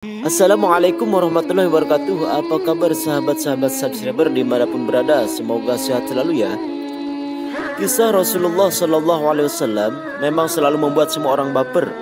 Assalamualaikum warahmatullahi wabarakatuh. Apa kabar sahabat-sahabat subscriber dimanapun berada? Semoga sehat selalu ya. Kisah Rasulullah Shallallahu Alaihi Wasallam memang selalu membuat semua orang baper.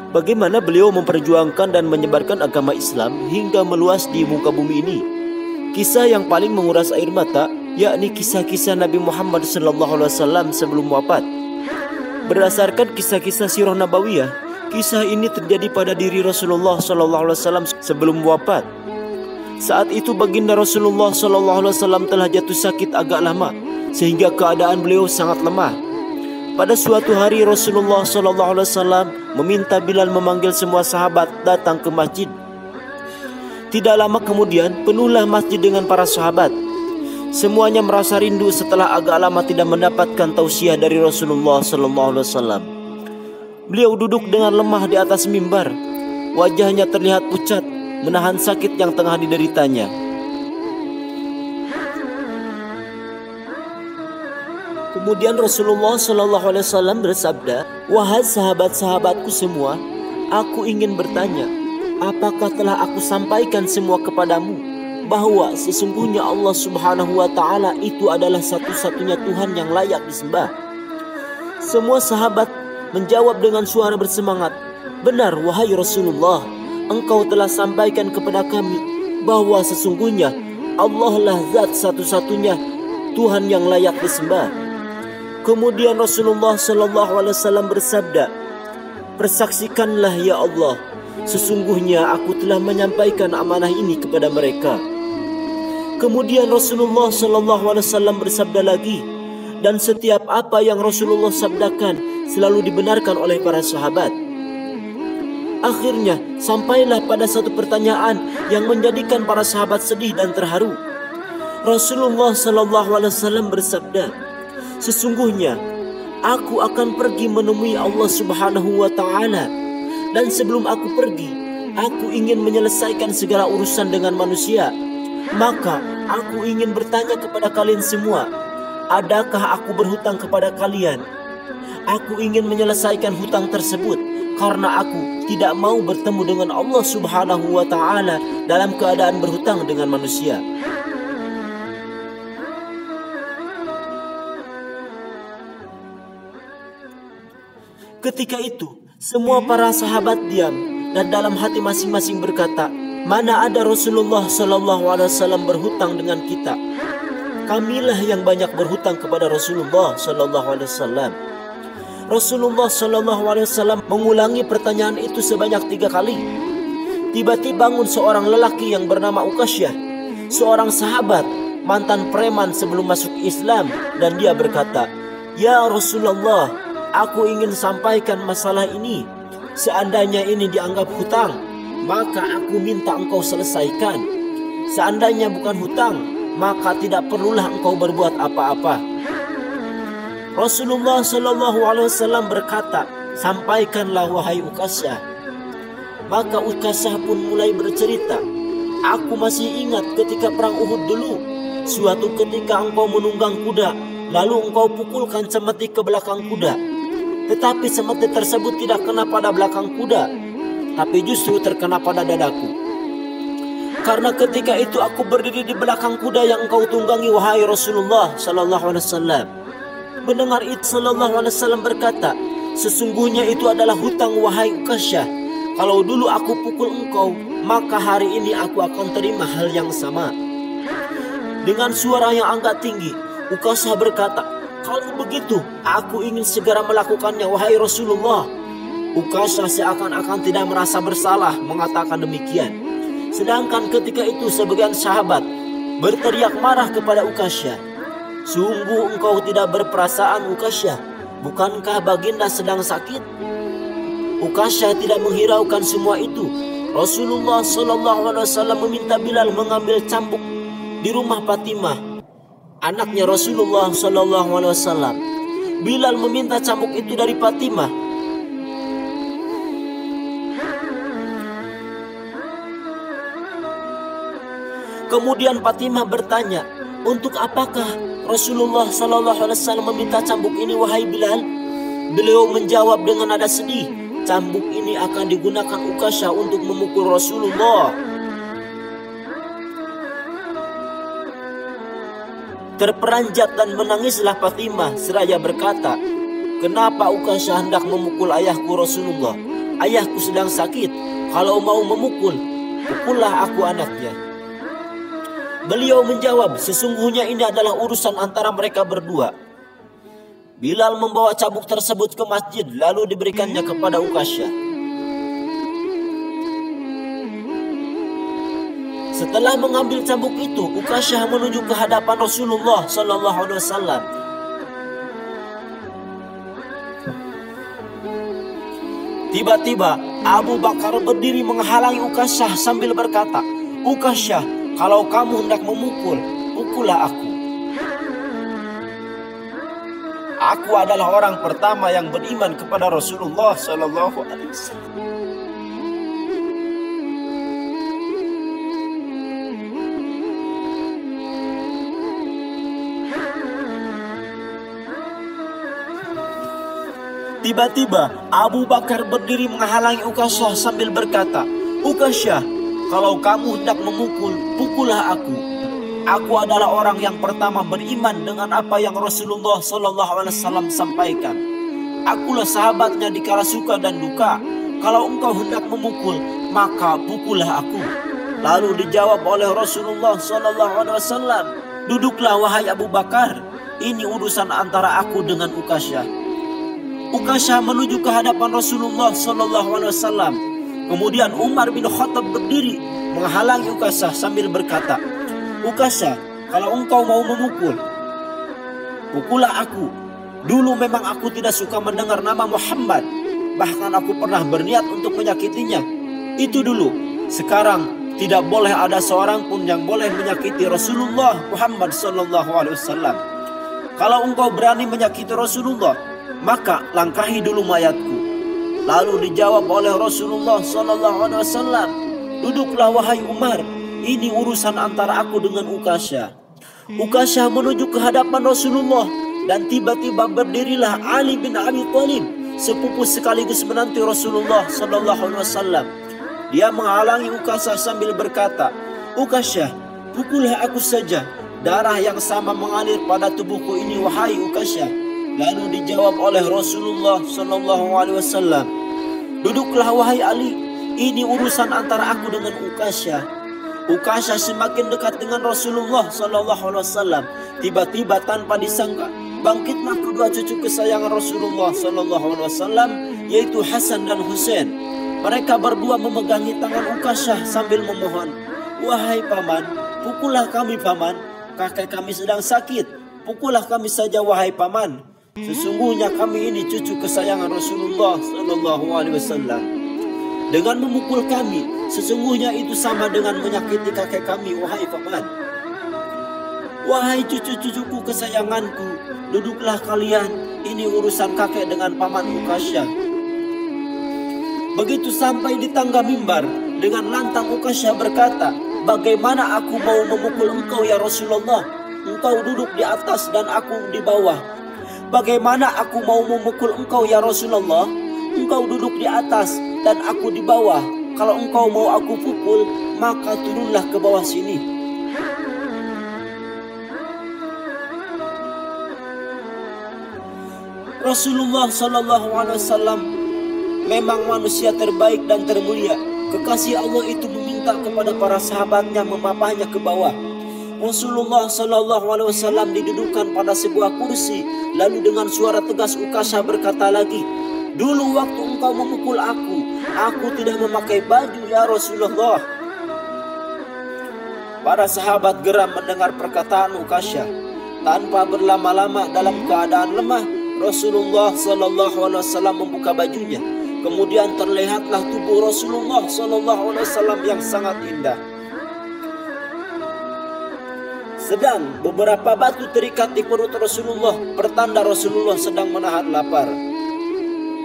Bagaimana beliau memperjuangkan dan menyebarkan agama Islam hingga meluas di muka bumi ini. Kisah yang paling menguras air mata yakni kisah-kisah Nabi Muhammad Shallallahu Alaihi Wasallam sebelum wafat. Berdasarkan kisah-kisah sirah nabawiyah, kisah ini terjadi pada diri Rasulullah SAW sebelum wafat. Saat itu baginda Rasulullah SAW telah jatuh sakit agak lama, sehingga keadaan beliau sangat lemah. Pada suatu hari Rasulullah SAW meminta Bilal memanggil semua sahabat datang ke masjid. Tidak lama kemudian penuhlah masjid dengan para sahabat. Semuanya merasa rindu setelah agak lama tidak mendapatkan tausiah dari Rasulullah SAW. Beliau duduk dengan lemah di atas mimbar. Wajahnya terlihat pucat, menahan sakit yang tengah dideritanya. Kemudian Rasulullah SAW bersabda, "Wahai sahabat-sahabatku semua, aku ingin bertanya, apakah telah aku sampaikan semua kepadamu bahwa sesungguhnya Allah Subhanahu wa Ta'ala itu adalah satu-satunya Tuhan yang layak disembah?" Semua sahabat menjawab dengan suara bersemangat, "Benar wahai Rasulullah, engkau telah sampaikan kepada kami bahwa sesungguhnya Allah lah zat satu-satunya Tuhan yang layak disembah." Kemudian Rasulullah SAW bersabda, "Persaksikanlah ya Allah, sesungguhnya aku telah menyampaikan amanah ini kepada mereka." Kemudian Rasulullah SAW bersabda lagi, dan setiap apa yang Rasulullah sabdakan selalu dibenarkan oleh para sahabat. Akhirnya sampailah pada satu pertanyaan yang menjadikan para sahabat sedih dan terharu. Rasulullah SAW bersabda, "Sesungguhnya aku akan pergi menemui Allah Subhanahu wa Ta'ala, dan sebelum aku pergi, aku ingin menyelesaikan segala urusan dengan manusia. Maka aku ingin bertanya kepada kalian semua, adakah aku berhutang kepada kalian? Aku ingin menyelesaikan hutang tersebut karena aku tidak mau bertemu dengan Allah Subhanahu wa Ta'ala dalam keadaan berhutang dengan manusia." Ketika itu semua para sahabat diam dan dalam hati masing-masing berkata, "Mana ada Rasulullah SAW berhutang dengan kita. Kamilah yang banyak berhutang kepada Rasulullah SAW." Rasulullah SAW mengulangi pertanyaan itu sebanyak 3 kali. Tiba-tiba bangun seorang lelaki yang bernama Uqasyah, seorang sahabat mantan preman sebelum masuk Islam, dan dia berkata, "Ya Rasulullah, aku ingin sampaikan masalah ini. Seandainya ini dianggap hutang, maka aku minta engkau selesaikan. Seandainya bukan hutang, maka tidak perlulah engkau berbuat apa-apa." Rasulullah SAW berkata, "Sampaikanlah wahai Uqasyah." Maka Uqasyah pun mulai bercerita, "Aku masih ingat ketika perang Uhud dulu. Suatu ketika engkau menunggang kuda, lalu engkau pukulkan cemeti ke belakang kuda. Tetapi cemeti tersebut tidak kena pada belakang kuda, tapi justru terkena pada dadaku. Karena ketika itu aku berdiri di belakang kuda yang engkau tunggangi wahai Rasulullah SAW." Mendengar itu SAW berkata, "Sesungguhnya itu adalah hutang wahai Uqasyah. Kalau dulu aku pukul engkau, maka hari ini aku akan terima hal yang sama." Dengan suara yang agak tinggi, Uqasyah berkata, "Kalau begitu, aku ingin segera melakukannya wahai Rasulullah." Uqasyah seakan-akan tidak merasa bersalah mengatakan demikian. Sedangkan ketika itu sebagian sahabat berteriak marah kepada Uqasyah, "Sungguh engkau tidak berperasaan Uqasyah, bukankah baginda sedang sakit?" Uqasyah tidak menghiraukan semua itu. Rasulullah SAW meminta Bilal mengambil cambuk di rumah Fatimah, anaknya Rasulullah SAW. Bilal meminta cambuk itu dari Fatimah. Kemudian Fatimah bertanya, "Untuk apakah Rasulullah SAW meminta cambuk ini wahai Bilal?" Beliau menjawab dengan nada sedih, cambuk ini akan digunakan Ukasyah untuk memukul Rasulullah. Terperanjat dan menangislah Fatimah seraya berkata, "Kenapa Ukasyah hendak memukul ayahku Rasulullah? Ayahku sedang sakit. Kalau mau memukul, pukullah aku anaknya." Beliau menjawab, "Sesungguhnya ini adalah urusan antara mereka berdua." Bilal membawa cambuk tersebut ke masjid lalu diberikannya kepada Ukasyah. Setelah mengambil cambuk itu, Ukasyah menuju ke hadapan Rasulullah sallallahu alaihi wasallam. Tiba-tiba Abu Bakar berdiri menghalangi Ukasyah sambil berkata, "Ukasyah, kalau kamu hendak memukul, pukullah aku. Aku adalah orang pertama yang beriman kepada Rasulullah sallallahu alaihi wasallam." Tiba-tiba Abu Bakar berdiri menghalangi Ukasyah sambil berkata, "Ukasyah, kalau kamu hendak memukul, pukullah aku. Aku adalah orang yang pertama beriman dengan apa yang Rasulullah sallallahu alaihi wasallam sampaikan. Akulah sahabatnya di kala suka dan duka. Kalau engkau hendak memukul, maka pukullah aku." Lalu dijawab oleh Rasulullah sallallahu alaihi wasallam, "Duduklah wahai Abu Bakar. Ini urusan antara aku dengan Ukasyah." Ukasyah menuju ke hadapan Rasulullah sallallahu alaihi wasallam. Kemudian Umar bin Khattab berdiri menghalangi Ukasyah sambil berkata, "Ukasyah, kalau engkau mau memukul, pukullah aku. Dulu memang aku tidak suka mendengar nama Muhammad. Bahkan aku pernah berniat untuk menyakitinya. Itu dulu. Sekarang tidak boleh ada seorang pun yang boleh menyakiti Rasulullah Muhammad sallallahu alaihi wasallam. Kalau engkau berani menyakiti Rasulullah, maka langkahi dulu mayatku." Lalu dijawab oleh Rasulullah sallallahu alaihi wasallam, "Duduklah wahai Umar. Ini urusan antara aku dengan Ukasyah." Ukasyah menuju ke hadapan Rasulullah dan tiba-tiba berdirilah Ali bin Abi Thalib, sepupu sekaligus menantu Rasulullah sallallahu alaihi wasallam. Dia menghalangi Ukasyah sambil berkata, "Ukasyah, pukullah aku saja. Darah yang sama mengalir pada tubuhku ini wahai Ukasyah." Lalu dijawab oleh Rasulullah sallallahu alaihi wasallam, "Duduklah wahai Ali. Ini urusan antara aku dengan Ukasyah." Ukasyah semakin dekat dengan Rasulullah sallallahu alaihi wasallam. Tiba-tiba tanpa disangka, bangkitlah kedua cucu kesayangan Rasulullah sallallahu alaihi wasallam, yaitu Hasan dan Husain. Mereka berdua memegangi tangan Ukasyah sambil memohon, "Wahai paman, pukullah kami paman. Kakek kami sedang sakit. Pukullah kami saja wahai paman. Sesungguhnya kami ini cucu kesayangan Rasulullah sallallahu alaihi wasallam. Dengan memukul kami, sesungguhnya itu sama dengan menyakiti kakek kami wahai paman. Wahai cucu-cucuku kesayanganku, duduklah kalian. Ini urusan kakek dengan paman Ukasyah." Begitu sampai di tangga mimbar, dengan lantang Ukasyah berkata, "Bagaimana aku mau memukul engkau ya Rasulullah? Engkau duduk di atas dan aku di bawah. Bagaimana aku mau memukul engkau ya Rasulullah? Engkau duduk di atas dan aku di bawah. Kalau engkau mau aku pukul, maka turunlah ke bawah sini." Rasulullah sallallahu alaihi wasallam memang manusia terbaik dan termulia. Kekasih Allah itu meminta kepada para sahabatnya memapahnya ke bawah. Rasulullah sallallahu alaihi wasallam didudukkan pada sebuah kursi. Lalu dengan suara tegas Ukasyah berkata lagi, "Dulu waktu engkau memukul aku tidak memakai baju ya Rasulullah." Para sahabat geram mendengar perkataan Ukasyah. Tanpa berlama-lama dalam keadaan lemah, Rasulullah sallallahu alaihi wasallam membuka bajunya. Kemudian terlihatlah tubuh Rasulullah sallallahu alaihi wasallam yang sangat indah. Sedang beberapa batu terikat di perut Rasulullah, pertanda Rasulullah sedang menahan lapar.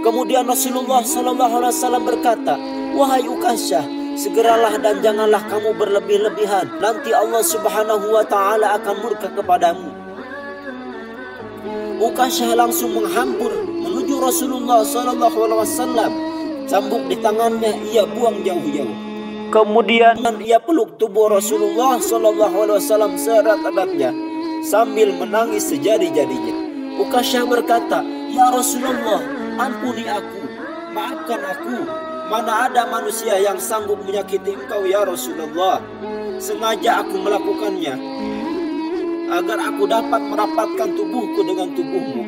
Kemudian Rasulullah sallallahu alaihi wasallam berkata, "Wahai Ukasyah, segeralah dan janganlah kamu berlebih-lebihan. Nanti Allah Subhanahu wa taala akan murka kepadamu." Ukasyah langsung menghampur menuju Rasulullah sallallahu alaihi wasallam. cambuk di tangannya ia buang jauh-jauh. Kemudian ia peluk tubuh Rasulullah SAW seerat-eratnya sambil menangis sejadi-jadinya. Ukasyah berkata, "Ya Rasulullah, ampuni aku, maafkan aku. Mana ada manusia yang sanggup menyakiti engkau ya Rasulullah. Sengaja aku melakukannya agar aku dapat merapatkan tubuhku dengan tubuhmu.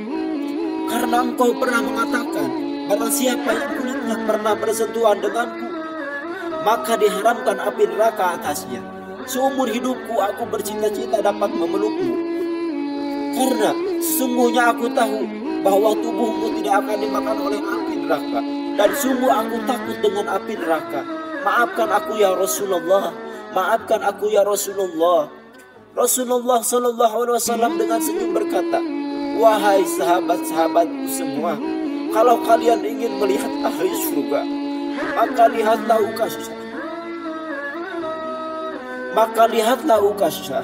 Karena engkau pernah mengatakan, barang siapa yang kulitnya pernah bersentuhan denganku, maka diharamkan api neraka atasnya. Seumur hidupku aku bercita-cita dapat memelukmu. Karena sesungguhnya aku tahu bahwa tubuhmu tidak akan dimakan oleh api neraka. Dan sungguh aku takut dengan api neraka. Maafkan aku ya Rasulullah. Maafkan aku ya Rasulullah." Rasulullah SAW dengan senyum berkata, "Wahai sahabat-sahabatku semua, kalau kalian ingin melihat ahli surga, maka lihatlah Ukasyah."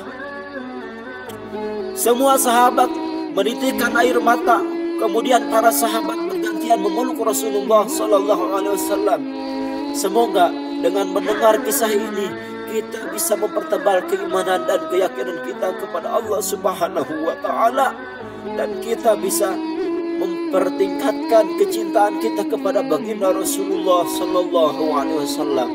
Semua sahabat menitikkan air mata. Kemudian para sahabat bergantian memeluk Rasulullah SAW. Semoga dengan mendengar kisah ini kita bisa mempertebal keimanan dan keyakinan kita kepada Allah Subhanahu wa Ta'ala, dan kita bisa mempertingkatkan kecintaan kita kepada baginda Rasulullah SAW.